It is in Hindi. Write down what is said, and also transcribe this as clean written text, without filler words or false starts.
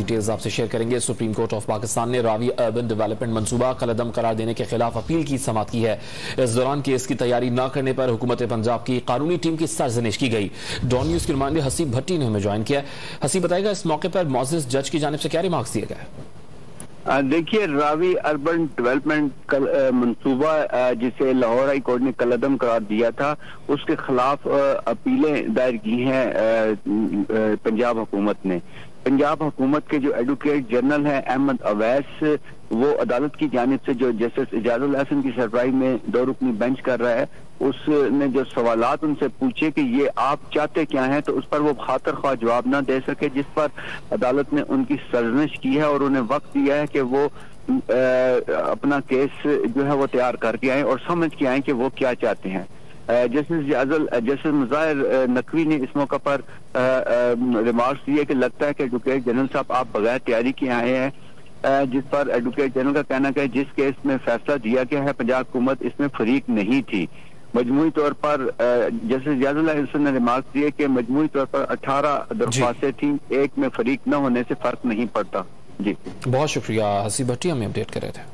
डिटेल्स आपसे शेयर करेंगे। सुप्रीम कोर्ट ऑफ पाकिस्तान ने रावी अर्बन डेवलपमेंट मंसूबा कलअदम करार देने के खिलाफ अपील की समाअत की है। इस दौरान केस की तैयारी न करने पर हुकूमत पंजाब की कानूनी टीम की सरजनिश की गई। डॉन न्यूज के नुमाइंदे हसीब भट्टी ने हमें ज्वाइन किया। हसीब बताएगा, इस मौके पर मौजूद जज की जानिब से क्या रिमार्क्स दिए गए? देखिए, रावी अर्बन डेवलपमेंट मंसूबा जिसे लाहौर हाई कोर्ट ने कलअदम करार दिया था, उसके खिलाफ अपीलें दायर की हैं पंजाब हुकूमत ने। पंजाब हुकूमत के जो एडवोकेट जनरल हैं अहमद अवैस, वो अदालत की जानिब से जो जस्टिस इजाजुल हसन की सरबराही में 2 रुकनी बेंच कर रहा है, उसने जो सवालात उनसे पूछे कि ये आप चाहते क्या हैं, तो उस पर वो खातर ख्वाह जवाब ना दे सके, जिस पर अदालत ने उनकी सरजनिश की है और उन्हें वक्त दिया है कि वो अपना केस जो है वो तैयार करके आए और समझ के आए कि वो क्या चाहते हैं। जस्टिस मुजाहिर नकवी ने इस मौके पर रिमार्क्स दिए कि लगता है कि एडवोकेट जनरल साहब आप बगैर तैयारी के आए हैं, जिस पर एडवोकेट जनरल का कहना है जिस केस में फैसला दिया गया है पंजाब हुकूमत इसमें फरीक नहीं थी। मजमूई तौर पर जस्टिस इजाजुल हसन ने रिमार्क्स दिए कि मजमूई तौर पर 18 दरख्वास्तें थी, एक में फरीक न होने से फर्क नहीं पड़ता। जी, बहुत शुक्रिया हसीब भट्टी, हमें अपडेट कर रहे थे।